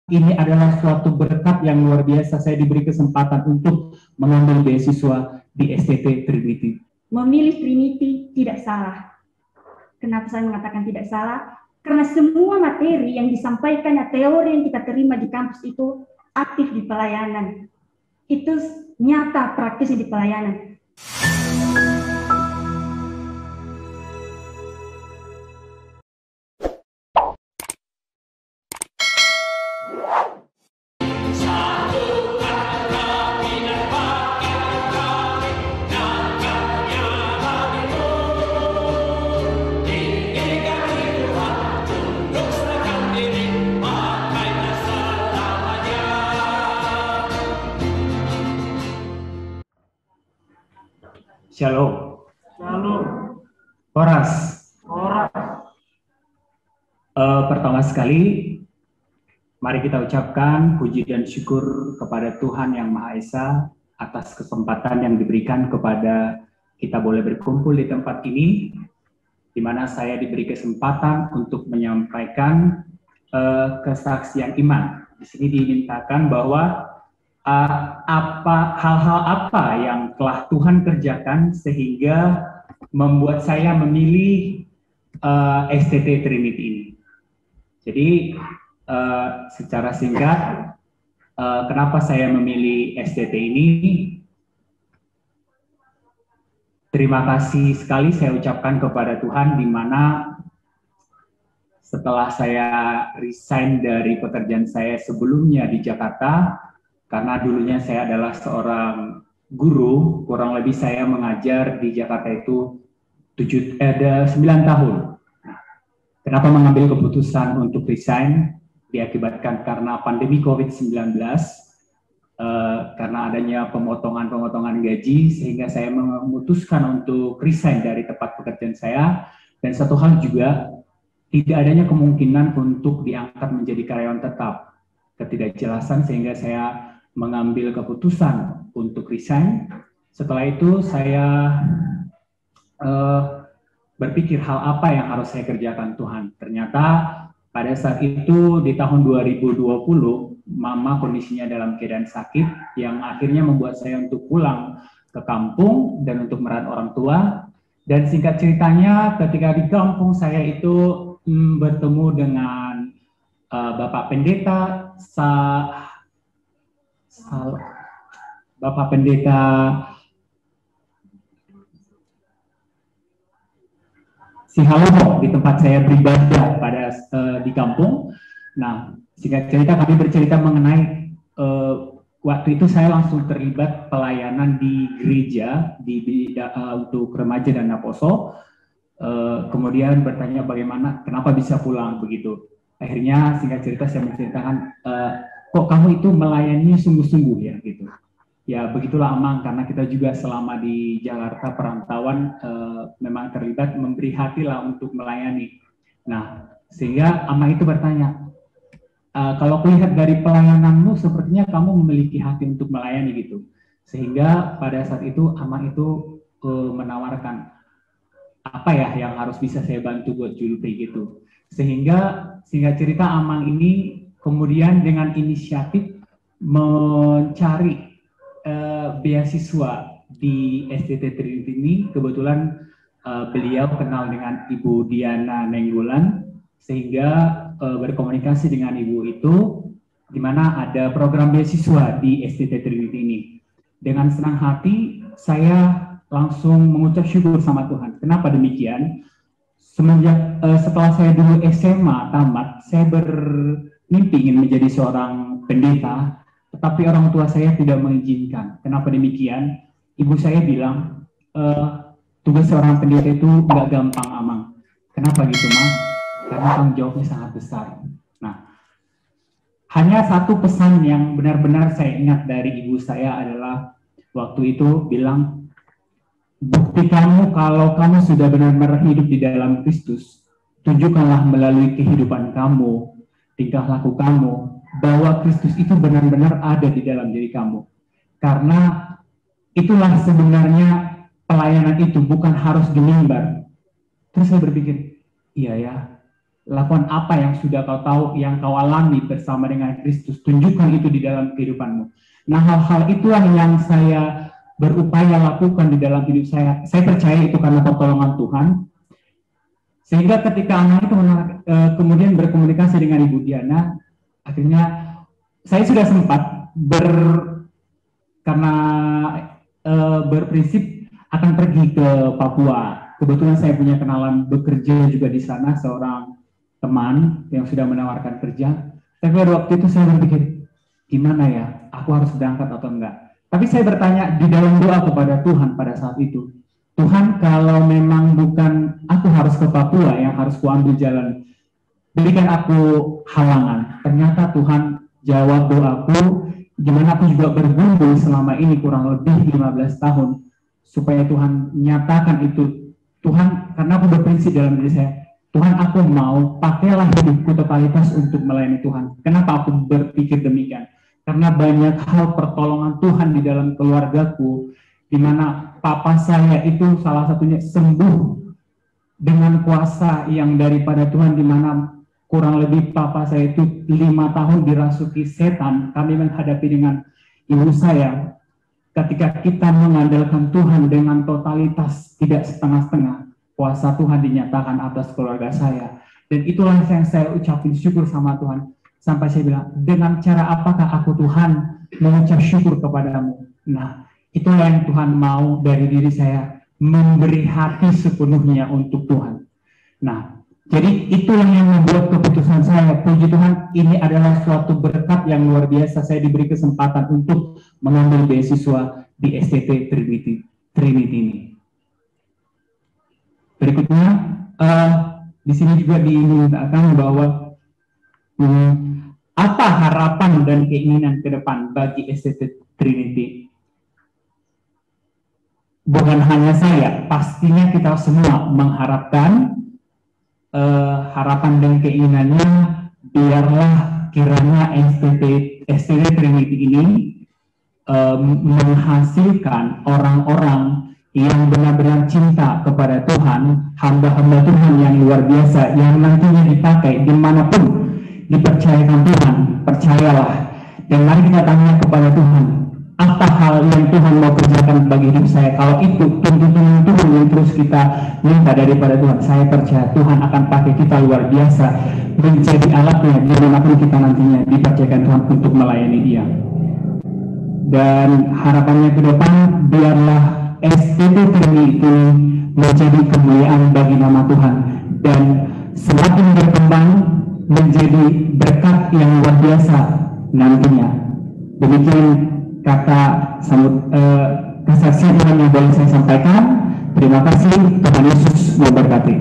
ini adalah suatu berkat yang luar biasa. Saya diberi kesempatan untuk mengambil beasiswa di STT Trinity. Memilih Trinity tidak salah. Kenapa saya mengatakan tidak salah? Karena semua materi yang disampaikan, teori yang kita terima di kampus itu aktif di pelayanan. Itu nyata praktis di pelayanan. Shalom. Shalom. Horas. Horas. Pertama sekali, mari kita ucapkan puji dan syukur kepada Tuhan Yang Maha Esa atas kesempatan yang diberikan kepada kita boleh berkumpul di tempat ini, di mana saya diberi kesempatan untuk menyampaikan kesaksian iman. Di sini dimintakan bahwa hal-hal apa yang telah Tuhan kerjakan sehingga membuat saya memilih STT Trinity ini. Jadi secara singkat, kenapa saya memilih STT ini? Terima kasih sekali saya ucapkan kepada Tuhan, di mana setelah saya resign dari pekerjaan saya sebelumnya di Jakarta, karena dulunya saya adalah seorang guru, kurang lebih saya mengajar di Jakarta itu 9 tahun. Kenapa mengambil keputusan untuk resign? Diakibatkan karena pandemi COVID-19, karena adanya pemotongan gaji, sehingga saya memutuskan untuk resign dari tempat pekerjaan saya. Dan satu hal juga, tidak adanya kemungkinan untuk diangkat menjadi karyawan tetap. Ketidakjelasan sehingga saya mengambil keputusan untuk resign. Setelah itu saya berpikir hal apa yang harus saya kerjakan Tuhan. Ternyata pada saat itu di tahun 2020, mama kondisinya dalam keadaan sakit yang akhirnya membuat saya untuk pulang ke kampung dan untuk merawat orang tua. Dan singkat ceritanya, ketika di kampung saya itu bertemu dengan Bapak Pendeta Sihalomo di tempat saya beribadah di kampung. Nah, singkat cerita kami bercerita mengenai waktu itu saya langsung terlibat pelayanan di gereja untuk remaja dan naposo. Kemudian bertanya bagaimana, kenapa bisa pulang begitu. Akhirnya singkat cerita saya menceritakan, kok kamu itu melayani sungguh-sungguh ya gitu. Ya begitulah Amang, karena kita juga selama di Jakarta perantauan memang terlibat memberi hati lah untuk melayani. Nah, sehingga Amang itu bertanya, kalau kulihat dari pelayananmu sepertinya kamu memiliki hati untuk melayani gitu. Sehingga pada saat itu Amang itu menawarkan, apa ya yang harus bisa saya bantu buat Julpi gitu. Sehingga singkat cerita Amang ini kemudian dengan inisiatif mencari beasiswa di STT Trinity ini. Kebetulan beliau kenal dengan Ibu Diana Nenggolan, sehingga berkomunikasi dengan ibu itu, di mana ada program beasiswa di STT Trinity ini. Dengan senang hati saya langsung mengucap syukur sama Tuhan. Kenapa demikian? Semenjak setelah saya dulu SMA tamat, saya bermimpi ingin menjadi seorang pendeta, tetapi orang tua saya tidak mengizinkan. Kenapa demikian? Ibu saya bilang, tugas seorang pendeta itu nggak gampang, Amang. Kenapa gitu, Mang? Karena tanggung jawabnya sangat besar. Nah, hanya satu pesan yang benar-benar saya ingat dari ibu saya adalah waktu itu bilang, bukti kamu kalau kamu sudah benar-benar hidup di dalam Kristus, tunjukkanlah melalui kehidupan kamu, tingkah laku kamu, bahwa Kristus itu benar-benar ada di dalam diri kamu. Karena itulah sebenarnya pelayanan itu, bukan harus di mimbar. Terus saya berpikir, iya ya, Lakukan apa yang sudah kau tahu, yang kau alami bersama dengan Kristus. Tunjukkan itu di dalam kehidupanmu. Nah, hal-hal itulah yang saya berupaya lakukan di dalam hidup saya. Saya percaya itu karena pertolongan Tuhan. Sehingga ketika anak itu kemudian berkomunikasi dengan Ibu Diana, akhirnya saya sudah sempat karena berprinsip akan pergi ke Papua. Kebetulan saya punya kenalan bekerja juga di sana, seorang teman yang sudah menawarkan kerja. Tapi pada waktu itu saya berpikir, gimana ya, aku harus berangkat atau enggak? Tapi saya bertanya di dalam doa kepada Tuhan pada saat itu, Tuhan, kalau memang bukan aku harus ke Papua yang harus kuambil jalan, berikan aku halangan. Ternyata Tuhan jawab doaku, gimana aku juga bergumul selama ini kurang lebih 15 tahun, supaya Tuhan nyatakan itu. Tuhan, karena aku berprinsip dalam diri saya, Tuhan, aku mau pakailah hidupku totalitas untuk melayani Tuhan. Kenapa aku berpikir demikian? Karena banyak hal pertolongan Tuhan di dalam keluargaku, di mana papa saya itu salah satunya sembuh dengan kuasa yang daripada Tuhan, di mana kurang lebih papa saya itu 5 tahun dirasuki setan. Kami menghadapi dengan ibu saya. Ketika kita mengandalkan Tuhan dengan totalitas, tidak setengah-setengah, kuasa Tuhan dinyatakan atas keluarga saya. Dan itulah yang saya ucapin syukur sama Tuhan. Sampai saya bilang, dengan cara apakah aku Tuhan mengucap syukur kepadamu? Nah, itulah yang Tuhan mau dari diri saya, memberi hati sepenuhnya untuk Tuhan. Nah, jadi itulah yang membuat keputusan saya. Puji Tuhan, ini adalah suatu berkat yang luar biasa. Saya diberi kesempatan untuk mengambil beasiswa di STT Trinity ini. Berikutnya, di sini juga dimintakan bahwa apa harapan dan keinginan ke depan bagi STT Trinity. Bukan hanya saya, pastinya kita semua mengharapkan harapan dan keinginannya, biarlah kiranya STT Trinity ini menghasilkan orang-orang yang benar-benar cinta kepada Tuhan, hamba-hamba Tuhan yang luar biasa, yang nantinya dipakai dimanapun dipercayakan Tuhan. Percayalah, dan mari kita tanya kepada Tuhan, apa hal yang Tuhan mau kerjakan bagi hidup saya. Kalau itu tuntutan Tuhan yang terus kita minta daripada Tuhan, saya percaya Tuhan akan pakai kita luar biasa, menjadi alatnya dimanapun kita nantinya dipercayakan Tuhan untuk melayani Dia. Dan harapannya ke depan, biarlah STT Trinity menjadi kemuliaan bagi nama Tuhan dan semakin berkembang menjadi berkat yang luar biasa nantinya. Demikian kata kesaksian Tuhan yang boleh saya sampaikan. Terima kasih. Tuhan Yesus memberkati.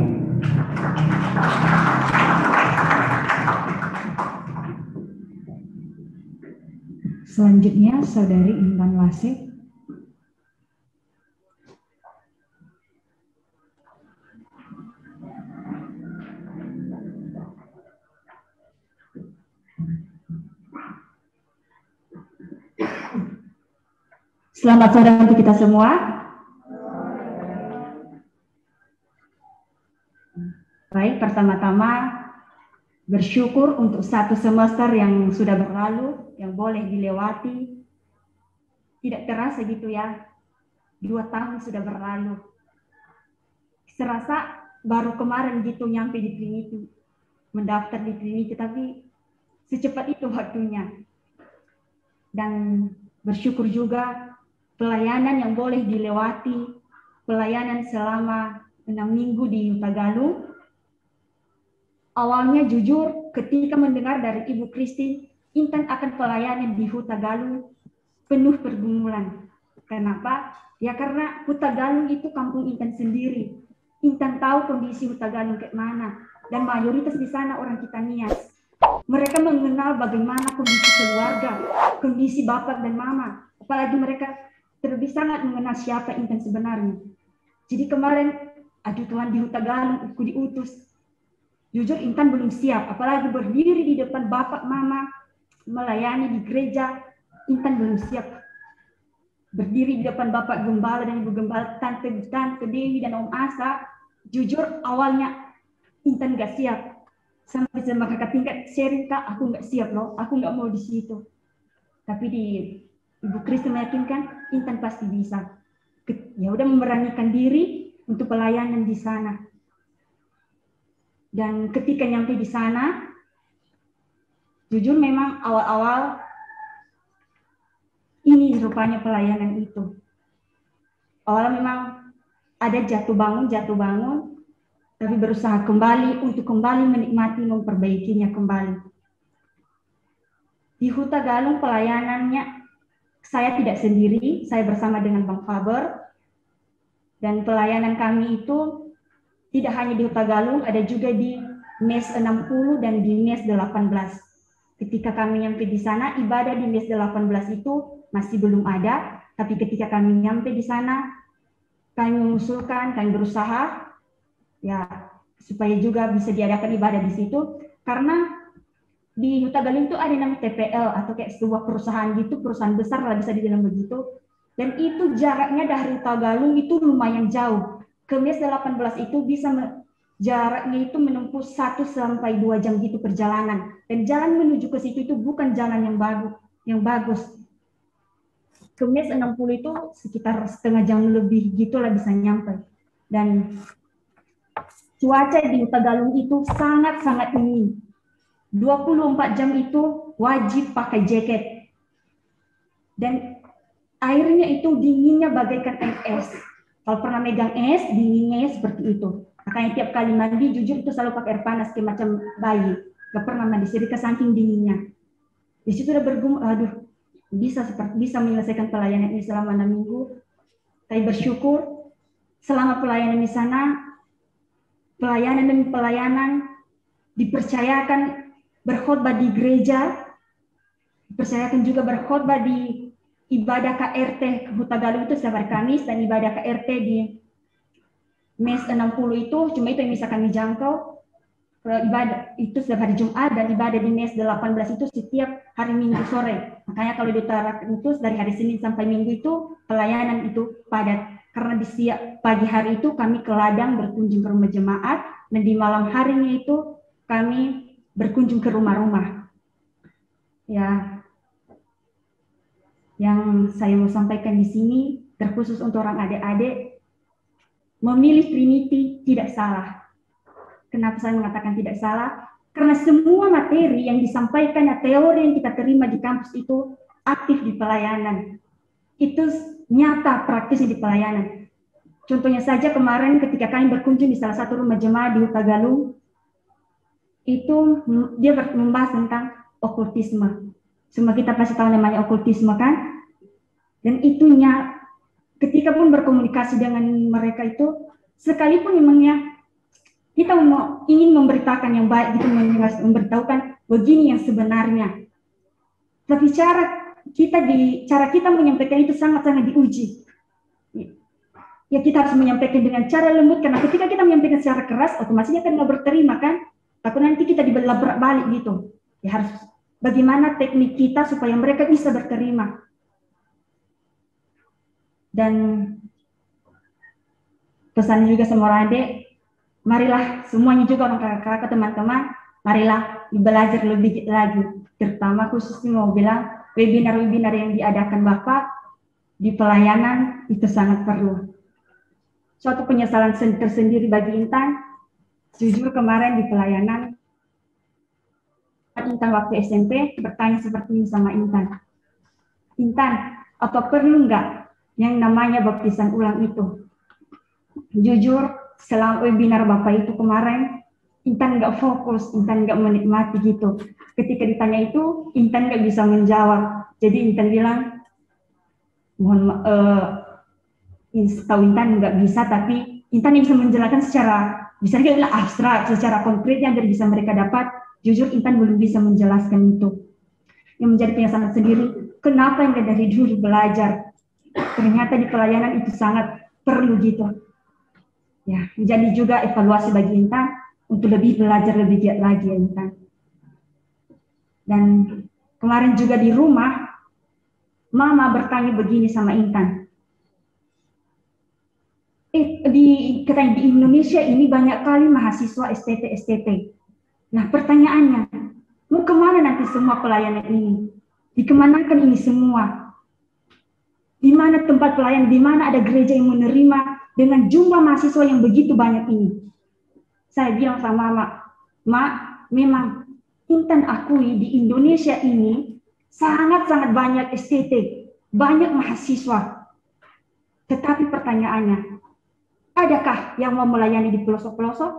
Selanjutnya, Saudari Intan Wasik. Selamat sore untuk kita semua. Baik, pertama-tama bersyukur untuk satu semester yang sudah berlalu, yang boleh dilewati. Tidak terasa gitu ya, 2 tahun sudah berlalu. Serasa baru kemarin gitu nyampe di Trinity, mendaftar di Trinity, tapi secepat itu waktunya. Dan bersyukur juga pelayanan yang boleh dilewati, pelayanan selama 6 minggu di Hutagalu. Awalnya jujur ketika mendengar dari Ibu Christine, Intan akan pelayanan di Hutagalu, penuh pergumulan. Kenapa? Ya karena Hutagalu itu kampung Intan sendiri. Intan tahu kondisi Hutagalu kayak mana, dan mayoritas di sana orang Kitanias. Mereka mengenal bagaimana kondisi keluarga, kondisi bapak dan mama. Apalagi mereka terlebih sangat mengenal siapa Intan sebenarnya. Jadi kemarin, aduh Tuhan, di Hutagalu aku diutus. Jujur Intan belum siap, apalagi berdiri di depan bapak mama, melayani di gereja. Intan belum siap. Berdiri di depan bapak gembala dan ibu gembala, tante Dewi dan Om Asa. Jujur awalnya Intan gak siap. sampai sama kakak tingkat sharing, Kak, aku nggak siap loh, aku nggak mau di situ. Tapi di Ibu Kristi meyakinkan Intan pasti bisa. Ya udah memberanikan diri untuk pelayanan di sana. Dan ketika nyampe di sana, jujur memang awal-awal ini rupanya pelayanan itu. Awalnya memang ada jatuh bangun, tapi berusaha kembali untuk kembali menikmati, memperbaikinya kembali. Di Huta Galung pelayanannya saya tidak sendiri, saya bersama dengan Bang Faber. Dan pelayanan kami itu tidak hanya di Huta Galung, ada juga di MES 60 dan di MES 18. Ketika kami nyampe di sana, ibadah di MES 18 itu masih belum ada, tapi ketika kami nyampe di sana, kami mengusulkan, kami berusaha ya supaya juga bisa diadakan ibadah di situ, karena di Huta Galung itu ada namanya TPL atau kayak sebuah perusahaan gitu, perusahaan besar lah bisa dibilang begitu, dan itu jaraknya dari Huta Galung itu lumayan jauh. Ke MES 18 itu bisa jaraknya itu menempuh 1 sampai 2 jam gitu perjalanan, dan jalan menuju ke situ itu bukan jalan yang bagus. Ke MES 60 itu sekitar setengah jam lebih gitulah bisa nyampe. Dan cuaca di Huta Galung itu sangat-sangat dingin. 24 jam itu wajib pakai jaket. Dan airnya itu dinginnya bagaikan air es. Kalau pernah megang es, dinginnya seperti itu. Makanya tiap kali mandi, jujur itu selalu pakai air panas kayak macam bayi. Gak pernah mandi, jadi saking dinginnya. Di situ udah bergumul, aduh, bisa menyelesaikan pelayanan ini selama 6 minggu. Saya bersyukur selama pelayanan di sana, pelayanan demi pelayanan dipercayakan berkhotbah di gereja, dipercayakan juga berkhotbah di ibadah KRT Huta Galung itu setiap hari Kamis, dan ibadah KRT di MES 60 itu cuma itu yang bisa kami jangkau. Ibadah itu setiap hari Jumat, dan ibadah di MES 18 itu setiap hari Minggu sore. Makanya kalau diutarakan itu dari hari Senin sampai Minggu itu pelayanan itu padat. Karena di pagi hari itu kami ke ladang berkunjung ke rumah jemaat, dan di malam harinya itu kami berkunjung ke rumah-rumah. Ya, yang saya mau sampaikan di sini terkhusus untuk orang adik-adik, memilih Trinity tidak salah. Kenapa saya mengatakan tidak salah? Karena semua materi yang disampaikan, teori yang kita terima di kampus itu aktif di pelayanan. Itu nyata praktisnya di pelayanan. Contohnya saja kemarin ketika kami berkunjung di salah satu rumah jemaat di Huta Galung, itu dia membahas tentang okultisme. Semua kita pasti tahu namanya okultisme kan? Dan itunya ketika pun berkomunikasi dengan mereka itu, sekalipun memangnya kita ingin memberitakan yang baik, gitu, memberitahukan begini yang sebenarnya. Tapi cara kita menyampaikan itu sangat-sangat diuji. Ya kita harus menyampaikan dengan cara lembut, karena ketika kita menyampaikan secara keras, otomatisnya kan nggak berterima kan? Takut nanti kita dibelak balik gitu. Ya harus bagaimana teknik kita supaya mereka bisa berterima. Dan pesan juga sama adik, marilah semuanya juga orang kakak-kakak, teman-teman, marilah belajar lebih lagi. Terutama khususnya mau bilang webinar-webinar yang diadakan Bapak di pelayanan itu sangat perlu. Suatu penyesalan tersendiri bagi Intan, jujur kemarin di pelayanan, Intan waktu SMP bertanya seperti ini sama Intan. Intan, apa perlu nggak yang namanya baptisan ulang itu? Jujur, selama webinar Bapak itu kemarin, Intan nggak fokus, Intan nggak menikmati gitu. Ketika ditanya itu, Intan nggak bisa menjawab. Jadi Intan bilang, tahu Intan nggak bisa, tapi Intan bisa menjelaskan secara, bisa juga bilang abstrak, secara konkretnya agar bisa mereka dapat. Jujur Intan belum bisa menjelaskan itu. Yang menjadi penyesalan sendiri, kenapa enggak dari dulu belajar? Ternyata di pelayanan itu sangat perlu gitu. Ya, menjadi juga evaluasi bagi Intan untuk lebih belajar lebih giat lagi ya Intan. Dan kemarin juga di rumah, Mama bertanya begini sama Intan. Di Indonesia ini banyak kali mahasiswa STT. Nah, pertanyaannya, mau kemana nanti semua pelayanan ini? Dikemanakan ini semua? Di mana tempat pelayanan, di mana ada gereja yang menerima dengan jumlah mahasiswa yang begitu banyak ini? Saya bilang sama Mak, Mak, memang Intan akui di Indonesia ini sangat-sangat banyak STT, banyak mahasiswa. Tetapi pertanyaannya, adakah yang mau melayani di pelosok-pelosok?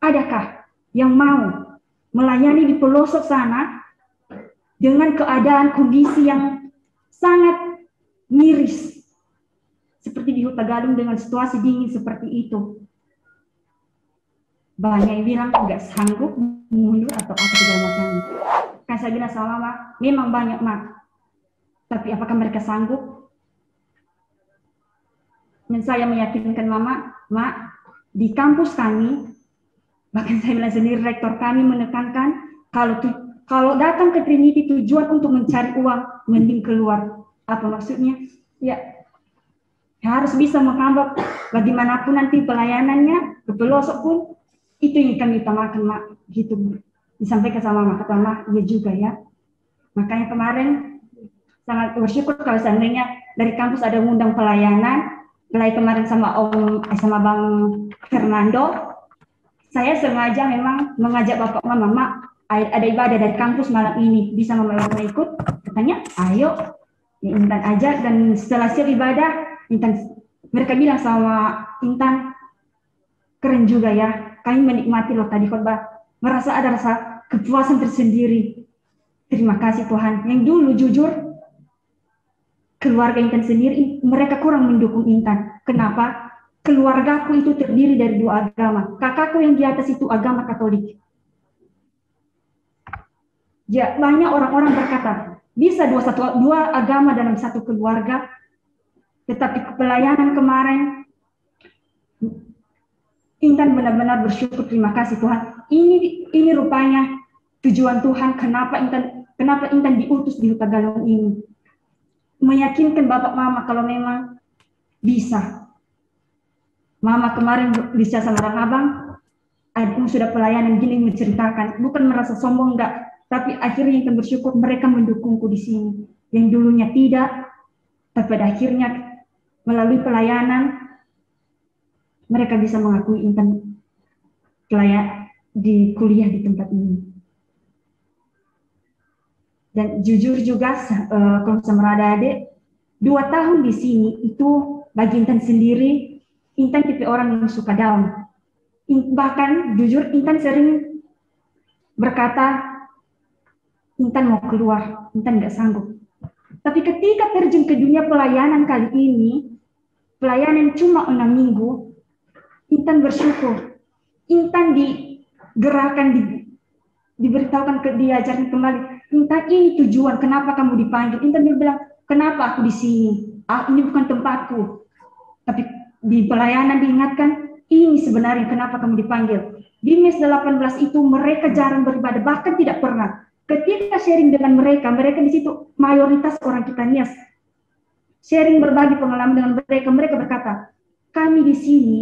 Adakah yang mau melayani di pelosok sana dengan keadaan kondisi yang sangat miris, seperti di Huta Galung dengan situasi dingin seperti itu? Banyak yang bilang nggak sanggup, mundur atau apa segala macam. Kan saya bilang sama Mama, memang banyak Mak, tapi apakah mereka sanggup? Dan saya meyakinkan Mama, Mak, di kampus kami, bahkan saya bilang sendiri, rektor kami menekankan kalau datang ke Trinity tujuan untuk mencari uang, mending keluar. Apa maksudnya? Ya, harus bisa menghambur bagaimanapun nanti pelayanannya ke pelosok pun itu yang kami utamakan, Mak. Gitu disampaikan sama Mak, kata Mak, iya juga ya. Makanya kemarin sangat bersyukur kalau seandainya dari kampus ada undang pelayanan, mulai kemarin sama Bang Fernando. Saya sengaja memang mengajak Bapak Mama, ada ibadah dari kampus malam ini, bisa Mama ikut? Katanya, ayo, ya, Intan ajak, dan setelah siap ibadah, mereka bilang sama Intan, keren juga ya, kami menikmati loh tadi khotbah, merasa ada rasa kepuasan tersendiri. Terima kasih Tuhan. Yang dulu jujur, keluarga Intan sendiri, mereka kurang mendukung Intan. Kenapa? Keluargaku itu terdiri dari 2 agama. Kakakku yang di atas itu agama Katolik. Ya, banyak orang-orang berkata, bisa dua agama dalam satu keluarga, tetapi pelayanan kemarin, Intan benar-benar bersyukur, terima kasih Tuhan. Ini rupanya tujuan Tuhan, kenapa Intan diutus di Huta Galung ini. Meyakinkan Bapak Mama kalau memang bisa. Mama kemarin bisa sama Abang, adikmu sudah pelayanan gini menceritakan, bukan merasa sombong enggak, tapi akhirnya Intan bersyukur mereka mendukungku di sini. Yang dulunya tidak, tapi pada akhirnya melalui pelayanan mereka bisa mengakui Intan di kuliah di tempat ini. Dan jujur juga, kalau sama adik, 2 tahun di sini itu bagi Intan sendiri, Intan tipe orang yang suka down. Bahkan jujur Intan sering berkata, Intan mau keluar, Intan nggak sanggup. Tapi ketika terjun ke dunia pelayanan kali ini, pelayanan cuma 6 minggu, Intan bersyukur. Intan digerakkan, diberitahukan, diajarkan kembali. Intan, ini tujuan, kenapa kamu dipanggil? Intan bilang, kenapa aku di sini? Ini bukan tempatku. Tapi di pelayanan diingatkan, ini sebenarnya kenapa kamu dipanggil. Di MES 18 itu mereka jarang beribadah, bahkan tidak pernah. Ketika sharing dengan mereka di situ mayoritas orang kita NIAS. Sharing berbagi pengalaman dengan mereka berkata, kami di sini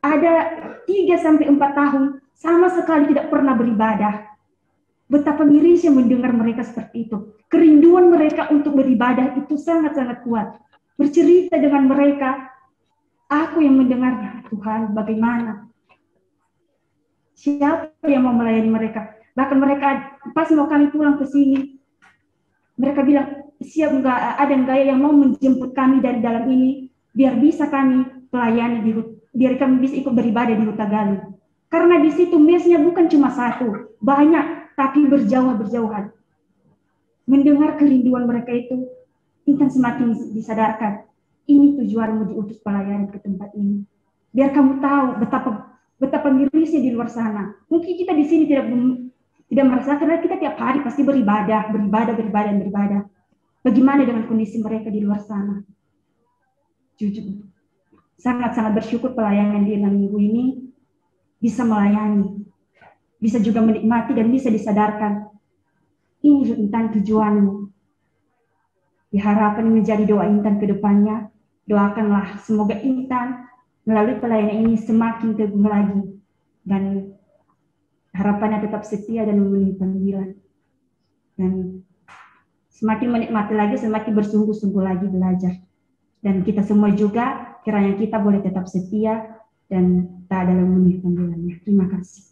ada 3-4 tahun sama sekali tidak pernah beribadah. Betapa mirisnya mendengar mereka seperti itu. Kerinduan mereka untuk beribadah itu sangat-sangat kuat. Bercerita dengan mereka, aku yang mendengarnya, Tuhan bagaimana? Siapa yang mau melayani mereka? Bahkan mereka pas mau kami pulang ke sini, mereka bilang, siap ada enggak yang mau menjemput kami dari dalam ini, biar bisa kami pelayani, biar kami bisa ikut beribadah di Huta Galung. Karena di situ mesnya bukan cuma 1, banyak, tapi berjauhan. Mendengar kerinduan mereka itu, Intan semakin disadarkan, ini tujuanmu diutus pelayanan ke tempat ini. Biar kamu tahu betapa mirisnya di luar sana. Mungkin kita di sini tidak merasakan, karena kita tiap hari pasti beribadah. Bagaimana dengan kondisi mereka di luar sana? Jujur, sangat-sangat bersyukur pelayanan di 6 minggu ini bisa melayani, bisa juga menikmati dan bisa disadarkan. Ini Intan tujuanmu. Diharapkan menjadi doa Intan ke depannya. Doakanlah semoga Intan melalui pelayanan ini semakin teguh lagi dan harapannya tetap setia dan memenuhi panggilan. Dan semakin menikmati lagi, semakin bersungguh-sungguh lagi belajar. Dan kita semua juga kiranya kita boleh tetap setia dan tak dalam memenuhi panggilannya. Terima kasih.